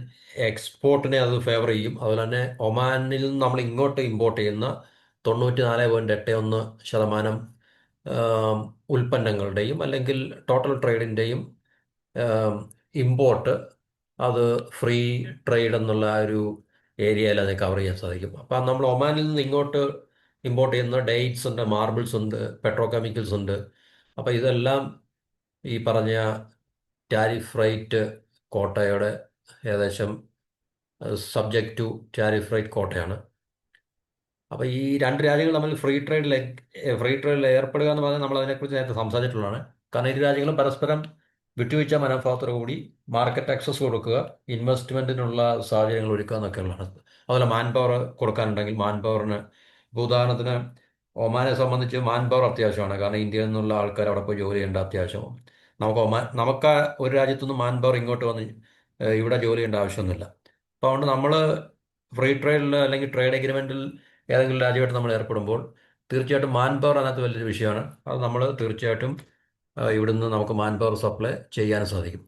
എക്സ്പോർട്ടിനെ അത് ഫേവർ ചെയ്യും. അതുപോലെ തന്നെ ഒമാനിൽ നിന്ന് നമ്മൾ ഇങ്ങോട്ട് ഇമ്പോർട്ട് ചെയ്യുന്ന 94.81% ഉൽപ്പന്നങ്ങളുടെയും അല്ലെങ്കിൽ ടോട്ടൽ ട്രേഡിൻ്റെയും ഇമ്പോർട്ട് അത് ഫ്രീ ട്രേഡ് എന്നുള്ള ആ ഒരു ഏരിയയിൽ അത് കവർ ചെയ്യാൻ സാധിക്കും. അപ്പം നമ്മൾ ഒമാനിൽ നിന്ന് ഇങ്ങോട്ട് ഇമ്പോർട്ട് ചെയ്യുന്ന ഡേറ്റ്സ് ഉണ്ട്, മാർബിൾസ് ഉണ്ട്, പെട്രോ കെമിക്കൽസ് ഉണ്ട്. അപ്പോൾ ഇതെല്ലാം ഈ പറഞ്ഞ ടാരിഫ് റേറ്റ് കോട്ടയുടെ ഏകദേശം സബ്ജക്റ്റ് ടു ടാരിഫ് റേറ്റ് കോട്ടയാണ്. അപ്പോൾ ഈ രണ്ട് രാജ്യങ്ങൾ തമ്മിൽ ഫ്രീ ട്രേഡിൽ ഏർപ്പെടുക എന്ന് പറഞ്ഞാൽ നമ്മൾ അതിനെക്കുറിച്ച് നേരത്തെ സംസാരിച്ചിട്ടുള്ളതാണ്. കാരണം ഇരു രാജ്യങ്ങളും പരസ്പരം വിട്ടുവീഴ്ച മനോഭാവത്തോടു കൂടി മാർക്കറ്റ് ആക്സസ് കൊടുക്കുക, ഇൻവെസ്റ്റ്മെൻറ്റിനുള്ള സാഹചര്യങ്ങൾ ഒരുക്കുക എന്നൊക്കെയുള്ളതാണ്. അതുപോലെ മാൻ പവർ കൊടുക്കാനുണ്ടെങ്കിൽ മാൻ പവറിന്, ഇപ്പോൾ ഉദാഹരണത്തിന് ഒമാനെ സംബന്ധിച്ച് മാൻ പവർ അത്യാവശ്യമാണ്. കാരണം ഇന്ത്യയിൽ നിന്നുള്ള ആൾക്കാർ അവിടെ പോയി ജോലി ചെയ്യേണ്ട അത്യാവശ്യമാണ്. നമുക്ക് ഒരു രാജ്യത്തുനിന്ന് മാൻ പവർ ഇങ്ങോട്ട് വന്ന് ഇവിടെ ജോലി ചെയ്യേണ്ട ആവശ്യമൊന്നുമില്ല. അപ്പോൾ അതുകൊണ്ട് നമ്മൾ ഫ്രീ ട്രേഡിൽ അല്ലെങ്കിൽ ട്രേഡ് എഗ്രിമെൻറ്റിൽ ഏതെങ്കിലും രാജ്യമായിട്ട് നമ്മൾ ഏർപ്പെടുമ്പോൾ തീർച്ചയായിട്ടും മാൻ പവർ അതിനകത്ത് വലിയൊരു വിഷയമാണ്. അത് നമ്മൾ തീർച്ചയായിട്ടും ഇവിടുന്ന് നമുക്ക് മാൻ പവർ സപ്ലൈ ചെയ്യാൻ സാധിക്കും.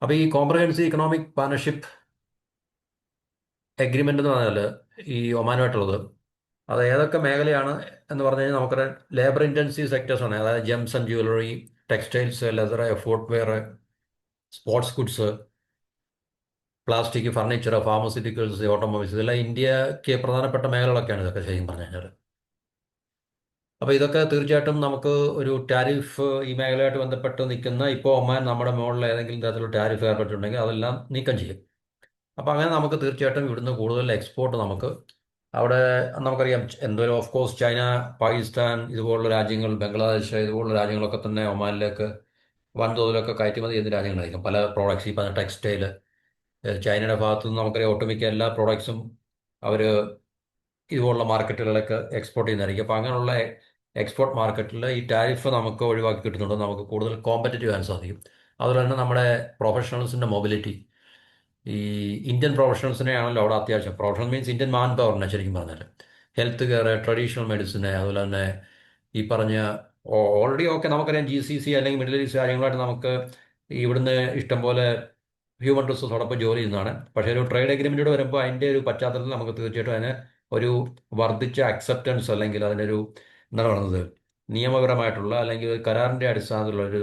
അപ്പോൾ ഈ കോംപ്രഹെൻസീവ് ഇക്കണോമിക് പാർട്ണർഷിപ്പ് എഗ്രിമെൻ്റ് എന്ന് പറഞ്ഞാൽ ഈ ഒമാനുമായിട്ടുള്ളത്, അത് ഏതൊക്കെ മേഖലയാണ് എന്ന് പറഞ്ഞു കഴിഞ്ഞാൽ നമുക്കറിയാം, ലേബർ ഇൻറ്റൻസീവ് സെക്ടേഴ്സാണ്. അതായത് gems and jewellery, textiles, leather, footwear, sports goods, plastic, furniture, pharmaceuticals, automobiles, ഇതെല്ലാം ഇന്ത്യക്ക് പ്രധാനപ്പെട്ട മേഖലകളൊക്കെയാണ്. ഇതൊക്കെ ശരിക്കും പറഞ്ഞു കഴിഞ്ഞാൽ അപ്പോൾ ഇതൊക്കെ തീർച്ചയായിട്ടും നമുക്ക് ഒരു ടാരിഫ് ഈ മേഖലയായിട്ട് ബന്ധപ്പെട്ട് നിൽക്കുന്ന ഇപ്പോൾ ഒമാൻ നമ്മുടെ മുകളിൽ ഏതെങ്കിലും തരത്തിലുള്ള ടാരിഫ് ഏർപ്പെട്ടിട്ടുണ്ടെങ്കിൽ അതെല്ലാം നീക്കം ചെയ്യും. അപ്പോൾ അങ്ങനെ നമുക്ക് തീർച്ചയായിട്ടും ഇവിടുന്ന് കൂടുതൽ എക്സ്പോർട്ട് നമുക്ക് അവിടെ നമുക്കറിയാം എന്തോരം ഓഫ് കോഴ്സ് ചൈന, പാകിസ്ഥാൻ ഇതുപോലുള്ള രാജ്യങ്ങൾ, ബംഗ്ലാദേശ് ഇതുപോലുള്ള രാജ്യങ്ങളൊക്കെ തന്നെ ഒമാനിലേക്ക് വൻതോതിലൊക്കെ കയറ്റുമതി ചെയ്യുന്ന രാജ്യങ്ങളായിരിക്കും. പല പ്രോഡക്ട്സ് ഈ പറഞ്ഞ ടെക്സ്റ്റൈൽ ചൈനയുടെ ഭാഗത്തു നിന്ന് നമുക്കറിയാം ഒട്ടുമിക്ക എല്ലാ പ്രോഡക്ട്സും അവർ ഇതുപോലുള്ള മാർക്കറ്റുകളിലേക്ക് എക്സ്പോർട്ട് ചെയ്യുന്നതായിരിക്കും. അപ്പോൾ അങ്ങനെയുള്ള എക്സ്പോർട്ട് മാർക്കറ്റിൽ ഈ ടാരിഫ് നമുക്ക് ഒഴിവാക്കി കിട്ടുന്നുണ്ട്, നമുക്ക് കൂടുതൽ കോമ്പറ്റീവ് ആകാൻ സാധിക്കും. അതുപോലെ തന്നെ നമ്മുടെ പ്രൊഫഷണൽസിൻ്റെ മൊബിലിറ്റി, ഈ ഇന്ത്യൻ പ്രൊഫഷണൽസിനെ ആണല്ലോ അവിടെ അത്യാവശ്യം. പ്രൊഫഷണൽ മീൻസ് ഇന്ത്യൻ മാൻ പവറിനെ ശരിക്കും പറഞ്ഞാൽ ഹെൽത്ത് കെയർ, ട്രഡീഷണൽ മെഡിസിന്, അതുപോലെ തന്നെ ഈ പറഞ്ഞ ഓൾറെഡി ഓക്കെ നമുക്കറിയാം GCC അല്ലെങ്കിൽ മിഡിൽ ഈസ്റ്റ് രാജ്യങ്ങളായിട്ട് നമുക്ക് ഇവിടുന്ന് ഇഷ്ടംപോലെ ഹ്യൂമൻ റിസോഴ്സോടൊപ്പം ജോലി ചെയ്യുന്നതാണ്. പക്ഷേ ഒരു ട്രേഡ് എഗ്രിമെൻറ്റോട് വരുമ്പോൾ അതിൻ്റെ ഒരു പശ്ചാത്തലത്തിൽ നമുക്ക് തീർച്ചയായിട്ടും അതിന് ഒരു വർദ്ധിച്ച അക്സെപ്റ്റൻസ് അല്ലെങ്കിൽ അതിനൊരു എന്താണ് പറയുന്നത് നിയമപരമായിട്ടുള്ള അല്ലെങ്കിൽ ഒരു കരാറിൻ്റെ അടിസ്ഥാനത്തിലുള്ള ഒരു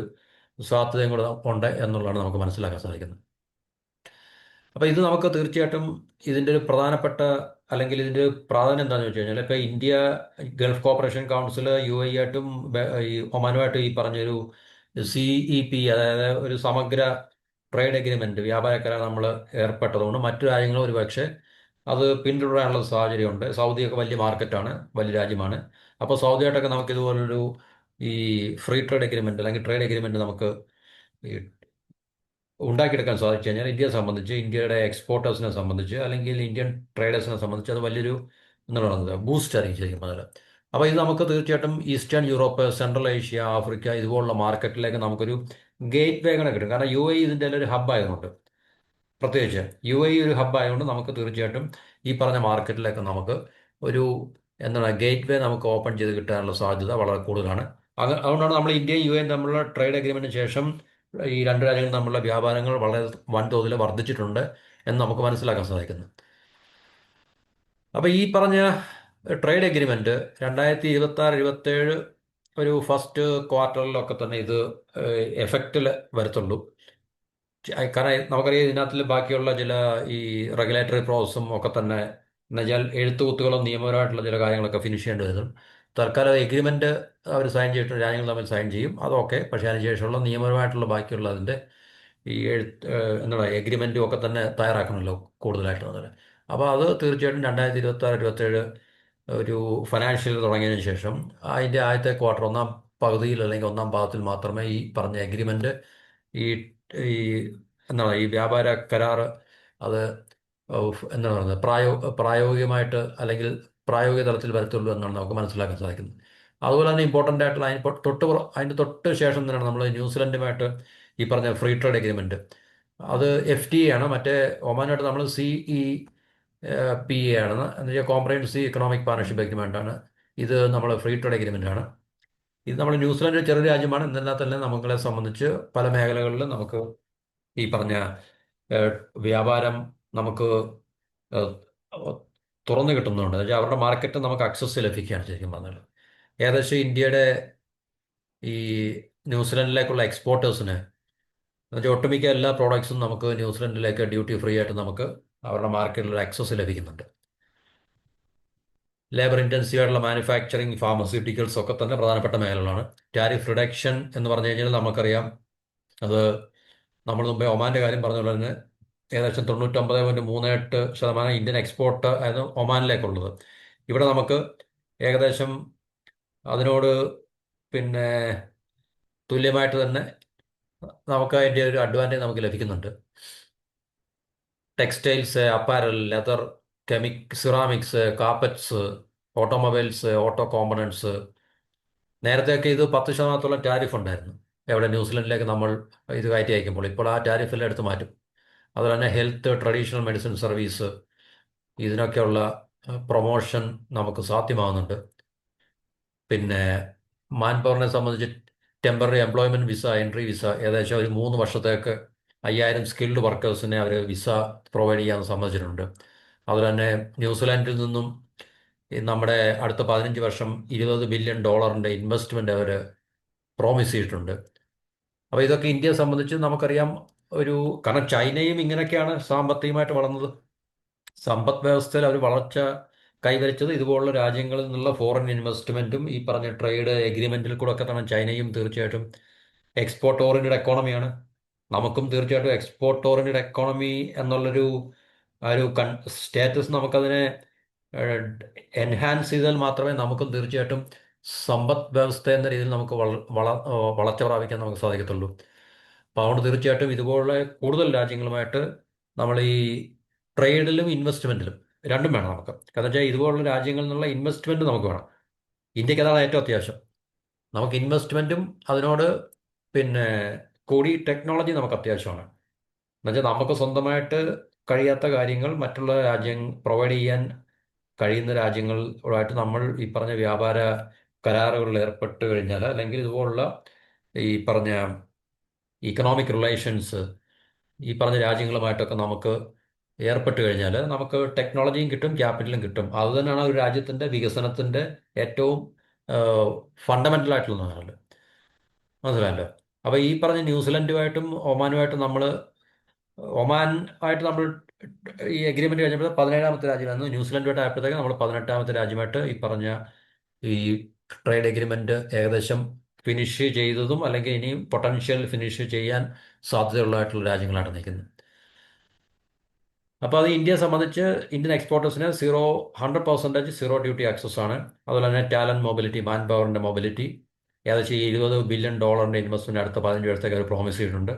സാധ്യതയും കൂടെ ഉണ്ട് എന്നുള്ളതാണ് നമുക്ക് മനസ്സിലാക്കാൻ സാധിക്കുന്നത്. അപ്പോൾ ഇത് നമുക്ക് തീർച്ചയായിട്ടും ഇതിൻ്റെ ഒരു പ്രധാനപ്പെട്ട അല്ലെങ്കിൽ ഇതിൻ്റെ ഒരു പ്രാധാന്യം എന്താണെന്ന് വെച്ച് കഴിഞ്ഞാൽ ഇപ്പോൾ India Gulf corporation council UAE ആയിട്ടും ഈ ഒമാനുമായിട്ടും ഈ പറഞ്ഞൊരു CEP, അതായത് ഒരു സമഗ്ര ട്രേഡ് എഗ്രിമെൻറ്റ് വ്യാപാര കരാർ നമ്മൾ ഏർപ്പെട്ടതുകൊണ്ട് മറ്റു രാജ്യങ്ങളും ഒരു പക്ഷേ അത് പിന്തുടരാനുള്ള സാഹചര്യമുണ്ട്. സൗദിയൊക്കെ വലിയ മാർക്കറ്റാണ്, വലിയ രാജ്യമാണ്. അപ്പോൾ സൗദിയായിട്ടൊക്കെ നമുക്ക് ഇതുപോലൊരു ഈ ഫ്രീ ട്രേഡ് എഗ്രിമെൻറ്റ് അല്ലെങ്കിൽ ട്രേഡ് എഗ്രിമെൻറ്റ് നമുക്ക് ഈ ഉണ്ടാക്കിയെടുക്കാൻ സാധിച്ചു കഴിഞ്ഞാൽ ഇന്ത്യയെ സംബന്ധിച്ച്, ഇന്ത്യയുടെ എക്സ്പോർട്ടേഴ്സിനെ സംബന്ധിച്ച് അല്ലെങ്കിൽ ഇന്ത്യൻ ട്രേഡേഴ്സിനെ സംബന്ധിച്ച് അത് വലിയൊരു എന്താണ് പറയുന്നത് ബൂസ്റ്റ് ആയിരിക്കും ശരിക്കും പറഞ്ഞാൽ. അപ്പോൾ ഇത് നമുക്ക് തീർച്ചയായിട്ടും eastern Europe, central Asia, Africa ഇതുപോലുള്ള മാർക്കറ്റിലേക്ക് നമുക്കൊരു ഗേറ്റ് വേ കൂടെ കിട്ടും. കാരണം UAE ഇതിൻ്റെ ഒരു ഹബ്ബ് ആയതുകൊണ്ട്, പ്രത്യേകിച്ച് UAE ഒരു ഹബ്ബ് ആയതുകൊണ്ട് നമുക്ക് തീർച്ചയായിട്ടും ഈ പറഞ്ഞ മാർക്കറ്റിലേക്ക് നമുക്ക് ഒരു എന്താണ് ഗേറ്റ് വേ നമുക്ക് ഓപ്പൺ ചെയ്ത് കിട്ടാനുള്ള സാധ്യത വളരെ കൂടുതലാണ്. അതുകൊണ്ടാണ് നമ്മൾ ഇന്ത്യയും UAE തമ്മിലുള്ള ട്രേഡ് എഗ്രിമെൻറ്റിന് ശേഷം ഈ രണ്ട് രാജ്യങ്ങളും തമ്മിലുള്ള വ്യാപാരങ്ങൾ വളരെ വൻതോതിൽ വർദ്ധിച്ചിട്ടുണ്ട് എന്ന് നമുക്ക് മനസ്സിലാക്കാൻ സാധിക്കുന്നു. അപ്പോൾ ഈ പറഞ്ഞ ട്രേഡ് എഗ്രിമെൻറ്റ് 2026-27 ഒരു ഫസ്റ്റ് ക്വാർട്ടറിലൊക്കെ തന്നെ ഇത് എഫക്റ്റിൽ വരത്തുള്ളൂ. കാരണം നമുക്കറിയാം ഇതിനകത്തിൽ ബാക്കിയുള്ള ചില ഈ റെഗുലേറ്ററി പ്രോസസ്സും ഒക്കെ തന്നെ എന്നുവെച്ചാൽ എഴുത്തുകുത്തുകളും നിയമപരമായിട്ടുള്ള ചില കാര്യങ്ങളൊക്കെ ഫിനിഷ് ചെയ്യേണ്ടി വരും. തൽക്കാലം എഗ്രിമെൻറ്റ് അവർ സൈൻ ചെയ്തിട്ട് രാജ്യങ്ങൾ തമ്മിൽ സൈൻ ചെയ്യും, അതൊക്കെ. പക്ഷേ അതിനുശേഷമുള്ള നിയമപരമായിട്ടുള്ള ബാക്കിയുള്ള അതിൻ്റെ ഈ എന്താണ് എഗ്രിമെൻറ്റും ഒക്കെ തന്നെ തയ്യാറാക്കണമല്ലോ കൂടുതലായിട്ട് അതിൽ. അപ്പോൾ അത് തീർച്ചയായിട്ടും 2026-27 ഒരു ഫൈനാൻഷ്യൽ തുടങ്ങിയതിന് ശേഷം അതിൻ്റെ ആദ്യത്തെ ക്വാർട്ടർ ഒന്നാം പകുതിയിൽ അല്ലെങ്കിൽ ഒന്നാം ഭാഗത്തിൽ മാത്രമേ ഈ പറഞ്ഞ എഗ്രിമെൻറ്റ് ഈ ഈ എന്താണ് ഈ വ്യാപാര കരാർ അത് എന്താണ് പറയുന്നത് പ്രായോഗികമായിട്ട് അല്ലെങ്കിൽ പ്രായോഗിക തലത്തിൽ വരത്തുള്ളൂ എന്നാണ് നമുക്ക് മനസ്സിലാക്കാൻ സാധിക്കുന്നത്. അതുപോലെ തന്നെ ഇമ്പോർട്ടൻ്റ് ആയിട്ടുള്ള അതിൻ്റെ തൊട്ട് ശേഷം തന്നെയാണ് നമ്മൾ ന്യൂസിലൻഡുമായിട്ട് ഈ പറഞ്ഞ ഫ്രീ ട്രേഡ് എഗ്രിമെൻറ്റ്. അത് FTA ആണ്. മറ്റേ ഒമാനായിട്ട് നമ്മൾ CEPA ആണ്, എന്ന് വെച്ചാൽ കോംപ്രഹെൻസീവ് എക്കണോമിക് പാർട്ണർഷിപ്പ് എഗ്രിമെൻ്റ് ആണ്. ഇത് നമ്മൾ ഫ്രീ ട്രേഡ് എഗ്രിമെൻ്റ് ആണ്. ഇത് നമ്മൾ ന്യൂസിലാൻഡ് ഒരു ചെറിയ രാജ്യമാണ്, എന്നാൽ തന്നെ നമ്മളെ സംബന്ധിച്ച് പല മേഖലകളിലും നമുക്ക് ഈ പറഞ്ഞ ഏഹ്, വ്യാപാരം നമുക്ക് ഏഹ്, തുറന്നു കിട്ടുന്നുണ്ട്. എന്ന് വെച്ചാൽ അവരുടെ മാർക്കറ്റ് നമുക്ക് അക്സസ് ലഭിക്കുകയാണ് ശരിക്കും പറഞ്ഞാൽ. ഏകദേശം ഇന്ത്യയുടെ ഈ ന്യൂസിലൻഡിലേക്കുള്ള എക്സ്പോർട്ടേഴ്സിന് എന്നുവെച്ചാൽ ഒട്ടുമിക്ക എല്ലാ പ്രോഡക്ട്സും നമുക്ക് ന്യൂസിലൻഡിലേക്ക് ഡ്യൂട്ടി ഫ്രീ ആയിട്ട് നമുക്ക് അവരുടെ മാർക്കറ്റിൽ ഒരു ആക്സസ് ലഭിക്കുന്നുണ്ട്. ലേബർ ഇൻറ്റൻസീവ് ആയിട്ടുള്ള മാനുഫാക്ചറിങ്, ഫാർമസ്യൂട്ടിക്കൽസ് ഒക്കെ തന്നെ പ്രധാനപ്പെട്ട മേഖലകളാണ്. ടാരിഫ് റിഡക്ഷൻ എന്ന് പറഞ്ഞു കഴിഞ്ഞാൽ നമുക്കറിയാം അത് നമ്മൾ മുമ്പേ ഒമാൻ്റെ കാര്യം പറഞ്ഞ പോലെ തന്നെ ഏകദേശം 99.38% ഇന്ത്യൻ എക്സ്പോർട്ട് ആയിരുന്നു ഒമാനിലേക്കുള്ളത്. ഇവിടെ നമുക്ക് ഏകദേശം അതിനോട് പിന്നെ തുല്യമായിട്ട് തന്നെ നമുക്ക് അതിൻ്റെ ഒരു അഡ്വാൻറ്റേജ് നമുക്ക് ലഭിക്കുന്നുണ്ട്. Textiles, apparel, leather, ceramics, carpets, automobiles, auto components. നേരത്തെയൊക്കെ ഇത് 10%-ഓളം ടാരിഫ് ഉണ്ടായിരുന്നു എവിടെ ന്യൂസിലൻഡിലേക്ക് നമ്മൾ ഇത് കയറ്റി അയക്കുമ്പോൾ. ഇപ്പോൾ ആ ടാരിഫെല്ലാം എടുത്ത് മാറ്റും. അതുപോലെ തന്നെ ഹെൽത്ത്, ട്രഡീഷണൽ മെഡിസിൻ സർവീസ് ഇതിനൊക്കെയുള്ള പ്രൊമോഷൻ നമുക്ക് സാധ്യമാകുന്നുണ്ട്. പിന്നെ മാൻ പവറിനെ സംബന്ധിച്ച് temporary employment visa, entry visa ഏകദേശം ഒരു 3 വർഷത്തേക്ക് 5000 സ്കിൽഡ് വർക്കേഴ്സിനെ അവർ വിസ പ്രൊവൈഡ് ചെയ്യാൻ സമ്മതിച്ചിട്ടുണ്ട്. അതുപോലെ തന്നെ ന്യൂസിലാൻഡിൽ നിന്നും നമ്മുടെ അടുത്ത 15 വർഷം $20 ബില്യൺ ഇൻവെസ്റ്റ്മെൻ്റ് അവർ പ്രോമിസ് ചെയ്തിട്ടുണ്ട്. അപ്പോൾ ഇതൊക്കെ ഇന്ത്യയെ സംബന്ധിച്ച് നമുക്കറിയാം ഒരു കാരണം ചൈനയും ഇങ്ങനെയൊക്കെയാണ് സാമ്പത്തികമായിട്ട് വളർന്നത്. സമ്പദ് വ്യവസ്ഥയിൽ അവർ വളർച്ച കൈവരിച്ചത് ഇതുപോലുള്ള രാജ്യങ്ങളിൽ നിന്നുള്ള ഫോറിൻ ഇൻവെസ്റ്റ്മെന്റും ഈ പറഞ്ഞ ട്രേഡ് എഗ്രിമെന്റിൽ കൂടെ ഒക്കെ തന്നെ ചൈനയും തീർച്ചയായിട്ടും എക്സ്പോർട്ട് ഓറിയന്റഡ് എക്കോണമിയാണ്. നമുക്കും തീർച്ചയായിട്ടും എക്സ്പോർട്ട് ഓറിയന്റഡ് എക്കോണമി എന്നുള്ളൊരു ആ ഒരു സ്റ്റാറ്റസ് നമുക്കതിനെ എൻഹാൻസ് ചെയ്താൽ മാത്രമേ നമുക്കും തീർച്ചയായിട്ടും സമ്പദ് വ്യവസ്ഥ എന്ന രീതിയിൽ നമുക്ക് വളർച്ച പ്രാപിക്കാൻ നമുക്ക് സാധിക്കത്തുള്ളൂ. അപ്പോൾ അതുകൊണ്ട് തീർച്ചയായിട്ടും ഇതുപോലുള്ള കൂടുതൽ രാജ്യങ്ങളുമായിട്ട് നമ്മൾ ഈ ട്രേഡിലും ഇൻവെസ്റ്റ്മെന്റിലും രണ്ടും വേണം നമുക്ക്. കാരണം വെച്ചാൽ ഇതുപോലുള്ള രാജ്യങ്ങളിൽ നിന്നുള്ള ഇൻവെസ്റ്റ്മെന്റ് നമുക്ക് വേണം. ഇന്ത്യക്ക് അതാണ് ഏറ്റവും അത്യാവശ്യം. നമുക്ക് ഇൻവെസ്റ്റ്മെന്റും അതിനോട് പിന്നെ കൂടി ടെക്നോളജി നമുക്ക് അത്യാവശ്യമാണ്. എന്നുവെച്ചാൽ നമുക്ക് സ്വന്തമായിട്ട് കഴിയാത്ത കാര്യങ്ങൾ മറ്റുള്ള രാജ്യം പ്രൊവൈഡ് ചെയ്യാൻ കഴിയുന്ന രാജ്യങ്ങളുമായിട്ട് നമ്മൾ ഈ പറഞ്ഞ വ്യാപാര കരാറുകളിൽ ഏർപ്പെട്ട് കഴിഞ്ഞാൽ, അല്ലെങ്കിൽ ഇതുപോലുള്ള ഈ പറഞ്ഞ ഇക്കണോമിക് റിലേഷൻസ് ഈ പറഞ്ഞ രാജ്യങ്ങളുമായിട്ടൊക്കെ നമുക്ക് ഏർപ്പെട്ട് കഴിഞ്ഞാൽ നമുക്ക് ടെക്നോളജിയും കിട്ടും, ക്യാപിറ്റലും കിട്ടും. അത് തന്നെയാണ് ഒരു രാജ്യത്തിൻ്റെ വികസനത്തിൻ്റെ ഏറ്റവും ഫണ്ടമെൻ്റൽ ആയിട്ടുള്ള നാള്. മനസ്സിലായല്ലോ. അപ്പോൾ ഈ പറഞ്ഞ ന്യൂസിലൻഡുമായിട്ടും ഒമാനുമായിട്ടും ഒമാൻ ആയിട്ട് നമ്മൾ ഈ എഗ്രിമെന്റ് കഴിഞ്ഞപ്പോൾ 17ാമത്തെ രാജ്യമായിരുന്നു. ന്യൂസിലൻഡുമായിട്ട് ആയപ്പോഴത്തേക്ക് നമ്മൾ 18ാമത്തെ രാജ്യമായിട്ട് ഈ പറഞ്ഞ ഈ ട്രേഡ് എഗ്രിമെന്റ് ഏകദേശം ഫിനിഷ് ചെയ്തതും അല്ലെങ്കിൽ ഇനിയും പൊട്ടൻഷ്യൽ ഫിനിഷ് ചെയ്യാൻ സാധ്യതയുള്ളതായിട്ടുള്ള രാജ്യങ്ങളാണ് നിൽക്കുന്നത്. അപ്പോൾ അത് ഇന്ത്യയെ സംബന്ധിച്ച് ഇന്ത്യൻ എക്സ്പോർട്ടേഴ്സിന് 100% സീറോ ഡ്യൂട്ടി ആക്സസ് ആണ്. അതുപോലെ തന്നെ ടാലന്റ് മൊബിലിറ്റി, മാൻ പവറിന്റെ മൊബിലിറ്റി, ഏകദേശം $20 ബില്യൺ ഇൻവെസ്റ്റ്മെന്റ് അടുത്ത 15 വർഷത്തേക്ക് അവർ പ്രോമിസ് ചെയ്തിട്ടുണ്ട്.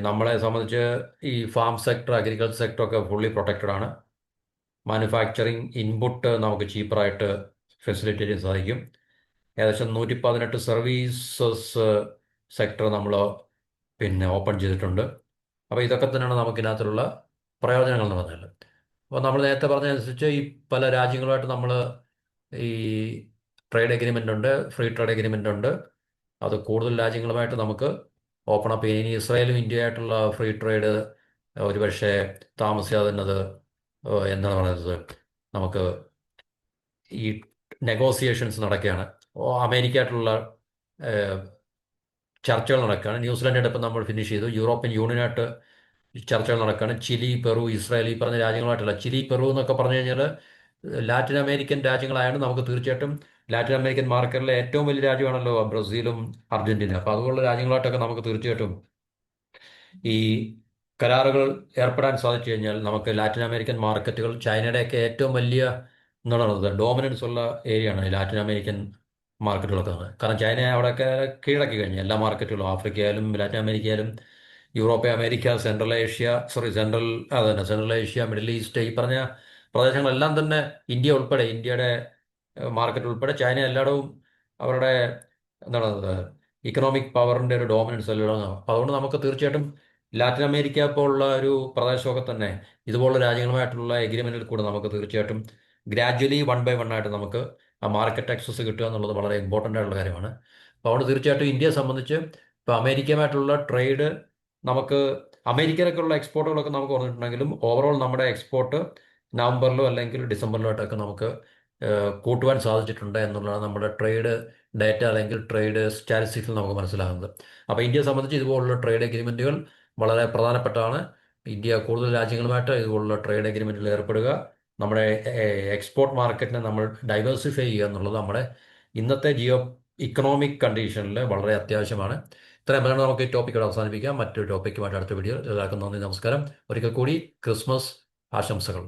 നമ്മളെ സംബന്ധിച്ച് ഈ ഫാം സെക്ടർ, അഗ്രികൾച്ചർ സെക്ടർ ഒക്കെ ഫുള്ളി പ്രൊട്ടക്റ്റഡ് ആണ്. മാനുഫാക്ചറിങ് ഇൻപുട്ട് നമുക്ക് ചീപ്പറായിട്ട് ഫെസിലിറ്റേറ്റ് ചെയ്യാൻ സാധിക്കും. ഏകദേശം 118 സർവീസസ് സെക്ടർ നമ്മൾ ഓപ്പൺ ചെയ്തിട്ടുണ്ട്. അപ്പോൾ ഇതൊക്കെ തന്നെയാണ് നമുക്കിതിനകത്തുള്ള പ്രയോജനങ്ങൾ എന്ന് പറഞ്ഞാൽ. അപ്പോൾ നമ്മൾ നേരത്തെ പറഞ്ഞതനുസരിച്ച് ഈ പല രാജ്യങ്ങളുമായിട്ട് നമ്മൾ ഈ ട്രേഡ് എഗ്രിമെൻ്റ് ഉണ്ട്, ഫ്രീ ട്രേഡ് എഗ്രിമെൻ്റ് ഉണ്ട്. അത് കൂടുതൽ രാജ്യങ്ങളുമായിട്ട് നമുക്ക് ഓപ്പൺ അപ്പ് ചെയ്യാൻ. ഇനി ഇസ്രായേലും ഇന്ത്യയായിട്ടുള്ള ഫ്രീ ട്രേഡ് ഒരുപക്ഷെ താമസിയാതെ തന്നെ അത് എന്താണ് പറയുന്നത്, നമുക്ക് ഈ നെഗോസിയേഷൻസ് നടക്കുകയാണ്. അമേരിക്കയായിട്ടുള്ള ചർച്ചകൾ നടക്കുകയാണ്. ന്യൂസിലാൻഡായിട്ട് ഇപ്പം നമ്മൾ ഫിനിഷ് ചെയ്തു. യൂറോപ്യൻ യൂണിയനായിട്ട് ചർച്ചകൾ നടക്കുകയാണ്. ചിലി, പെറു, ഇസ്രായേൽ ഈ പറഞ്ഞ രാജ്യങ്ങളുമായിട്ടുള്ള. ചിലി, പെറു എന്നൊക്കെ പറഞ്ഞു കഴിഞ്ഞാൽ ലാറ്റിൻ അമേരിക്കൻ രാജ്യങ്ങളായാണ്. നമുക്ക് തീർച്ചയായിട്ടും ലാറ്റിൻ അമേരിക്കൻ മാർക്കറ്റിലെ ഏറ്റവും വലിയ രാജ്യമാണല്ലോ ബ്രസീലും അർജന്റീന. അപ്പോൾ അതുപോലുള്ള രാജ്യങ്ങളായിട്ടൊക്കെ നമുക്ക് തീർച്ചയായിട്ടും ഈ കരാറുകൾ ഏർപ്പെടാൻ സാധിച്ചു കഴിഞ്ഞാൽ നമുക്ക് ലാറ്റിൻ അമേരിക്കൻ മാർക്കറ്റുകൾ ചൈനയുടെയൊക്കെ ഏറ്റവും വലിയ എന്താണ് ഡോമിനൻസ് ഉള്ള ഏരിയയാണ് ഈ ലാറ്റിൻ അമേരിക്കൻ മാർക്കറ്റുകളൊക്കെ. കാരണം ചൈന അവിടെയൊക്കെ കീഴടക്കി കഴിഞ്ഞു എല്ലാ മാർക്കറ്റുകളും. ആഫ്രിക്കയിലും ലാറ്റിൻ അമേരിക്കയിലും Europe, America, central Asia, middle east ഈ പറഞ്ഞ പ്രദേശങ്ങളെല്ലാം തന്നെ ഇന്ത്യ ഉൾപ്പെടെ, ഇന്ത്യയുടെ മാർക്കറ്റ് ഉൾപ്പെടെ ചൈന എല്ലായിടവും അവരുടെ എന്താണ് ഇക്കണോമിക് പവറിൻ്റെ ഒരു ഡോമിനൻസ് എല്ലാം. അപ്പോൾ അതുകൊണ്ട് നമുക്ക് തീർച്ചയായിട്ടും ലാറ്റിൻ അമേരിക്ക പോലുള്ള ഒരു പ്രദേശമൊക്കെ തന്നെ ഇതുപോലുള്ള രാജ്യങ്ങളുമായിട്ടുള്ള എഗ്രിമെന്റിൽ കൂടെ നമുക്ക് തീർച്ചയായിട്ടും ഗ്രാജ്വലി 1 by 1 ആയിട്ട് നമുക്ക് ആ മാർക്കറ്റ് ആക്സസ് കിട്ടുക എന്നുള്ളത് വളരെ ഇമ്പോർട്ടൻ്റ് ആയിട്ടുള്ള കാര്യമാണ്. അപ്പോൾ അതുകൊണ്ട് തീർച്ചയായിട്ടും ഇന്ത്യയെ സംബന്ധിച്ച് ഇപ്പോൾ അമേരിക്കയുമായിട്ടുള്ള ട്രേഡ് നമുക്ക് അമേരിക്കയിലേക്കുള്ള എക്സ്പോർട്ടുകളൊക്കെ നമുക്ക് പറഞ്ഞിട്ടുണ്ടെങ്കിലും ഓവറോൾ നമ്മുടെ എക്സ്പോർട്ട് നവംബറിലോ അല്ലെങ്കിൽ ഡിസംബറിലോ ആയിട്ടൊക്കെ നമുക്ക് കൂട്ടുവാൻ സാധിച്ചിട്ടുണ്ട് എന്നുള്ളതാണ് നമ്മുടെ ട്രേഡ് ഡേറ്റ അല്ലെങ്കിൽ ട്രേഡ് സ്റ്റാറ്റിസ്റ്റിക്സിൽ നമുക്ക് മനസ്സിലാകുന്നത്. അപ്പോൾ ഇന്ത്യയെ സംബന്ധിച്ച് ഇതുപോലുള്ള ട്രേഡ് എഗ്രിമെൻറ്റുകൾ വളരെ പ്രധാനപ്പെട്ടതാണ്. ഇന്ത്യ കൂടുതൽ രാജ്യങ്ങളുമായിട്ട് ഇതുപോലുള്ള ട്രേഡ് എഗ്രിമെൻറ്റിൽ ഏർപ്പെടുക, നമ്മുടെ എക്സ്പോർട്ട് മാർക്കറ്റിനെ നമ്മൾ ഡൈവേഴ്സിഫൈ ചെയ്യുക എന്നുള്ളത് നമ്മുടെ ഇന്നത്തെ ഇക്കണോമിക് കണ്ടീഷനിൽ വളരെ അത്യാവശ്യമാണ്. ഇത്രയും പറഞ്ഞാൽ നമുക്ക് ഈ ടോപ്പിക്കോട് അവസാനിപ്പിക്കാം. മറ്റൊരു ടോപ്പിക്കുമായിട്ട് അടുത്ത വീഡിയോ. എല്ലാവർക്കും നന്ദി, നമസ്കാരം. ഒരിക്കൽ കൂടി ക്രിസ്മസ് ആശംസകൾ.